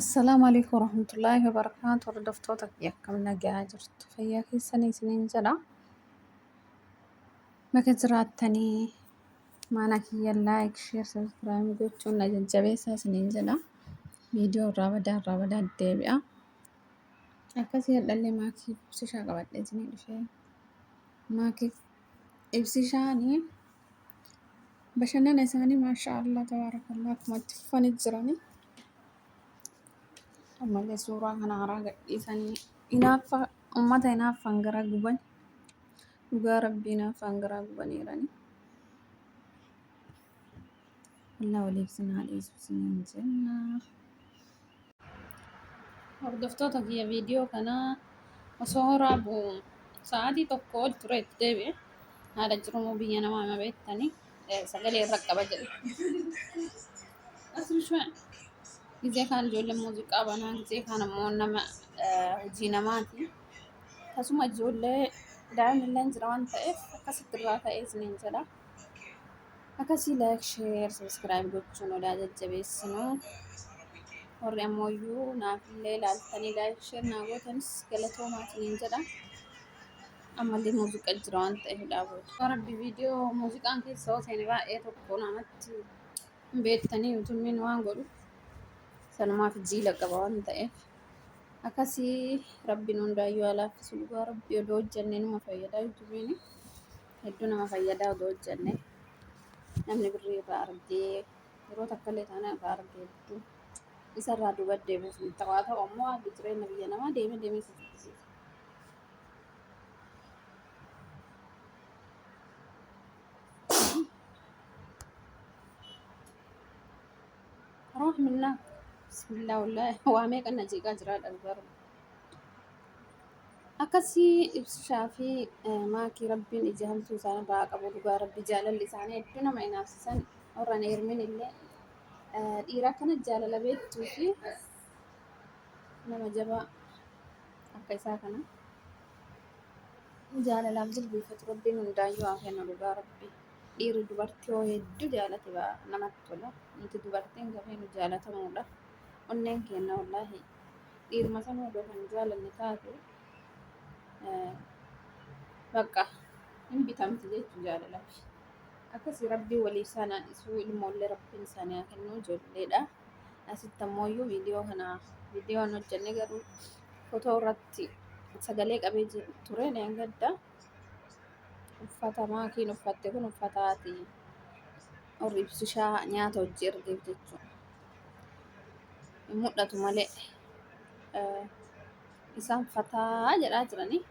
السلام عليكم ورحمة الله وبركاته. hordoftoota kiyya akkam nagaa jirtu fayyaa keessanii isiniin jedha. Bakka jiraattanii mana kiyya like, share, subscribe gochuun na jajjabeessaa isiniin jedha. Viidiyoo irraa badaa deebi'a. Akkasii hadhallee maakii ibsishaa qabadhee isinii dhufee maakii ibsishaanii bashannana isaanii maashaallah tabaarakallah akkuma itti fufanii jiranii. Ammallee suuraa kana haaraa gadhiisanii hinaafa uummata hinaaffan gara guban dhugaa rabbii hinaaffan gara gubaniirani. Allah waliif sinaa dhiisu isiniin jenna. Hordoftoota kiyya viidiyoo kanaa osoo horaa bu'u sa'aatii tokko ol ture itti deebi'e haala jirumuu biyya namaa hima beektanii sagalee irra qaba jedhe. Gizee kaan ijoolleen muuziqaa banaa gizee kaan ammoo nama hojii namaati. Akkasuma ijoollee daa'imnillee jira waan ta'eef akkasitti irraa ta'ee isiniin jedha. Akkasii like, share, subscribe gochuun odaa jajjabeessinuu. Warri ammoo naafillee ilaaltanii like, share naa gootanis galatoomaa isiniin jedha. Ammallee muuziqaa jira waan ta'eef dhaabuudha. Rabbi viidiyoo muuziqaan keessa seene baay'ee tokko namatti hin beektanii yuutuubiin waan godhu sanumaaf jiila qaba waan ta'eef. Akkasii rabbiin hundaayyuu alaafisu dhugaa rabbii odoo hojjennee nama fayyadaa yuutuubiin hedduu nama fayyadaa odoo hojjennee namni birrii irraa argee yeroo takkallee taanaa irraa argee hedduu isarraa duuba deebi'uuf hin ta'u. Haa ta'u ammoo haalli jireenya biyya namaa deemee isa jibbisiisa. Rahminaa bismillah wallahi waa meeqa na jeeqaa jira dhugaa rabbii. Akkasii ibsishaa fi maakii rabbiin ija hamtuu isaan irraa qabu dhugaa rabbii jaalalli isaanii hedduu nama hinaafsisan warra na hirmin illee dhiira akkana jaalala beektuu fi nama jabaa akka isaa kana jaalalaaf jilbeeffatu rabbiin hundaayyuu haa kennu dhugaa rabbii. Dhiirri dubartii hoo hedduu jaalate namatti tola. Nuti dubartiin gafee nu jaalatamudha. Onneen keenya wallaahi dhiiruma sanuu odoo kan jaalanne taate bakka hin bitamti jechuu jaalalaaf. Akkasii rabbii waliif sana isuu ilmoollee rabbiin isaanii haa kennu ijoolleedha. Asitti ammoo viidiyoo hojjenne garuu footoo irratti sagalee qabee ture neen gadda. Uffata maakiin uffatte kun uffataati. Warri ibsishaa nyaata hojii ergeef jechuudha. Hin mul'atu malee isaan fataa jedhaa jiranii.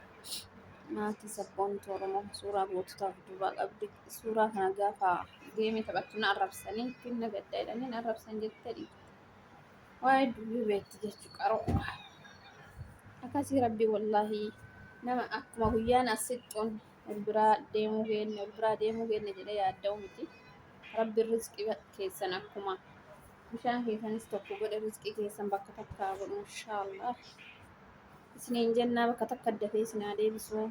Maatii sabboontuu Oromoo suuraa goototaaf duubaa qabdi. Suuraa kana gaafa deemee taphattu na arrabsanii ittiin na gadda jedhanii na arrabsan jettee dhiibdi. Waa'ee dubbii beekti jechuu qaroo. Akkasii rabbii wallaahi nama akkuma guyyaan asixxuun ol biraa deemuu geenne jedhee yaadda'u miti. Rabbi rizqii keessan akkuma bishaan keessanis tokko godhe rizqii keessan bakka takkaa godhu inshaallah. Isiniin jennaa bakka takka dafee isin haa deebisu.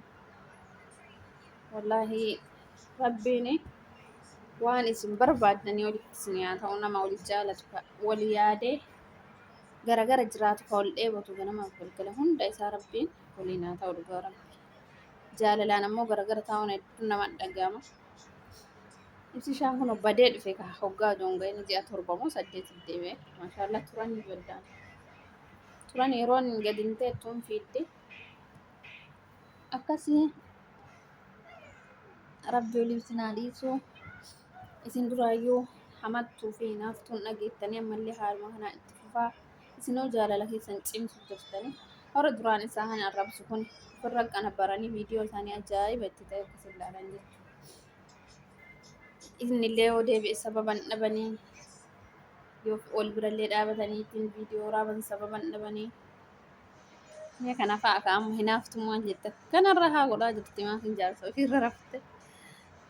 Wallaahi rabbiin waan isin barbaaddanii olitti isin haa ta'u nama waliif jaalatu wal yaadee garagara jiraatu ka ol dheebotu ganamaaf galgala hunda isaa rabbiin waliin haa ta'u dhugaa rabbi. Jaalalaan ammoo garagara taa'uun hedduu nama dhaga'ama. Ibsishaan kun badee dhufe ka hoggaa joonga'een ji'a 7 moo 8 deebi'e maashaallah turan ijoolleen. Turan yeroon gadi hin teettuun fiidde akkasii rabbi waliif sinaa dhiisu isin duraayyuu hamattuu fi hinaaftuun dhageettanii ammallee haaluma kanaa itti fufaa isinoo jaalala keessan cimsu jirtanii warra duraan isaa kana arrabsu kun ofirra qanabaranii viidiyoo isaanii ajaa'iba itti ta'e akkasii ilaalan jechuudha. Isinillee yoo deebi'e sababan dhabanii yoo ol birallee dhaabatanii ittiin viidiyoo raaban sababan dhabanii mee kana fa'a ka'amu hinaaftummaan jette kanarra haa godhaa jirti maatiin jaarsa ofiirra rafte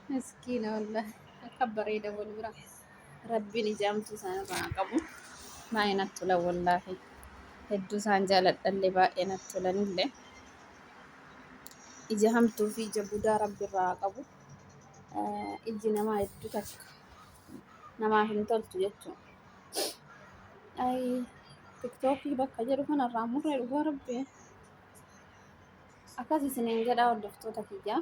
miskiina wallahi akka bareeda wal bira rabbiin ijaamtuu isaanirraa qabu baay'ee natti tola wallaahi hedduu isaan jaaladhallee baay'ee natti tolanillee ija hamtuu fi ija budaa rabbiirraa qabu. Iji namaa hedduu takka namaaf hin toltu jechuudha. tiktookii bakka jedhu kanarraa murree dhugaa rabbi akkas isiniin jedhaa hordoftoota kiyya.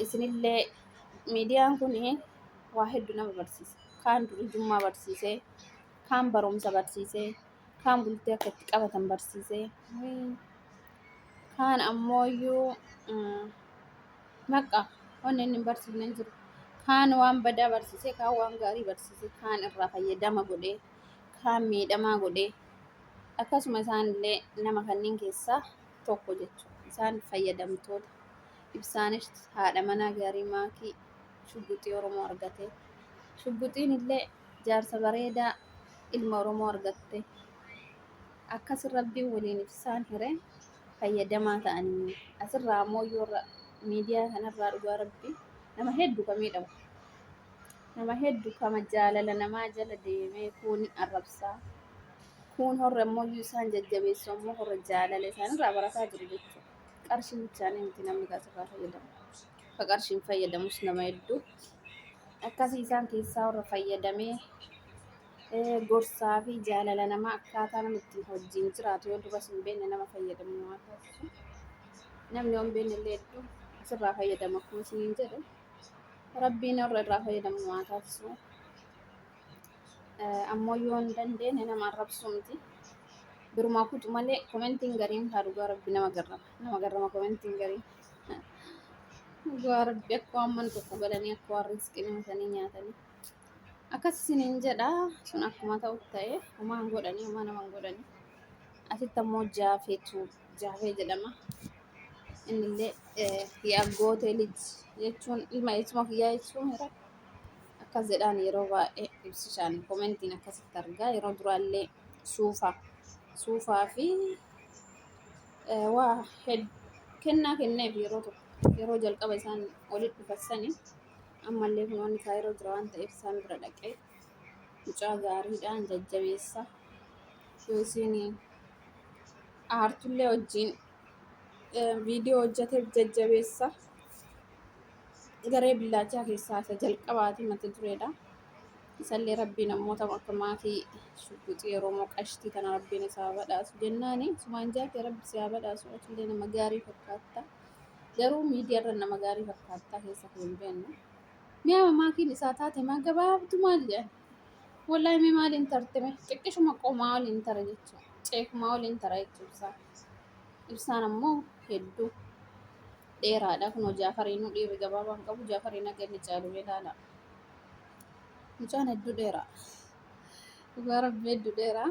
Isinillee miidiyaan kun waa hedduu nama barsiisa. Kaan durijummaa barsiisee, kaan barumsa barsiisee, kaan bultee akka itti qabatan barsiisee, kaan ammooyyuu maqa wanni inni hin barsiifne hin jiru. Kaan waan badaa barsiisee, kaan waan gaarii barsiisee, kaan irraa fayyadama godhee, kaan miidhamaa godhee. Akkasuma isaanillee nama kanneen keessaa tokko jechuudha. Isaan fayyadamtoota. Ibsaanis haadha manaa gaarii maakii shugguxii Oromoo argate. Shugguxiin illee jaarsa bareedaa ilma Oromoo argatte. Akkas rabbiin waliin ibsaan hiree fayyadamaa ta'anii asirraa ammoo yoo miidiyaa kanarraa dhugaa rabbii nama hedduu ka miidhamu. Nama hedduu kama jaalala namaa jala deemee kuuni arrabsaa. Kun horra ammoo isaan jajjabeessu ammoo horra jaalala isaanirraa barataa jiru jechuudha. Qarshiin bichaanii miti namni asirraa fayyadamu. Ka qarshiin fayyadamus nama hedduu. Akkasii isaan keessaa warra fayyadamee gorsaa fi jaalala namaa akkaataa namni ittiin wajjin jiraatu yoo duras hin beekne nama fayyadamu nama taasisu. Namni yoo hin beekne illee hedduu asirraa fayyadama akkuma isiniin jedhe. Rabbiin warra irraa fayyadamu nama taasisu. Ammoo yoo hin dandeenye nama arrabsu miti. Birumaa kutu malee komentiin gariin haa dhugaa rabbi nama garrama. Nama garrama komentiin gariin. Dhugaa rabbi akka waan mana tokko galanii akka waan riiskii nyaatanii nyaatanii. Akkas isiniin jedha sun akkuma ta'u ta'e homaan godhanii homaa naman godhanii. Asitti ammoo jaafee jedhama. Innillee yaaggootee liji jechuun ilma eessuma kiyyaa jechuun hira. Akkas jedhaan yeroo baay'ee ibsishaan komentiin akkasitti argaa yeroo duraallee suufaa fi waa kennaa kenneef yeroo tokko yeroo jalqaba isaan walitti dhufassanii ammallee kunoonni isaa yeroo jira waan ta'eef isaan bira dhaqee mucaa gaariidhaan jajjabeessa yoo isin aartullee wajjin viidiyoo hojjeteef jajjabeessa garee billaachaa keessaa isa jalqabaati mata dureedha. Isallee rabbiin namoota akka maakii shugguxii Oromoo qashtii kana rabbiin isaa badhaasu jennaani sumaan jaafee rabbi isaa badhaasu illee nama gaarii fakkaata. Garuu miidiyaarra nama gaarii fakkaata keessa hin beeknu. Mi'a maakiin isaa taate maa gabaabdu maal jedhan. Wallahi mee maaliin tartime xiqqishuma qomaa waliin tara jechuudha. Ceekumaa waliin tara jechuudha. Ibsaan ammoo hedduu dheeraadha. Kunoo Jaafariinuu dhiirri gabaabaan qabu Jaafariin akka inni caalu ilaala. Mucaan hedduu dheeraa. Dhugaa rabbi hedduu dheeraa.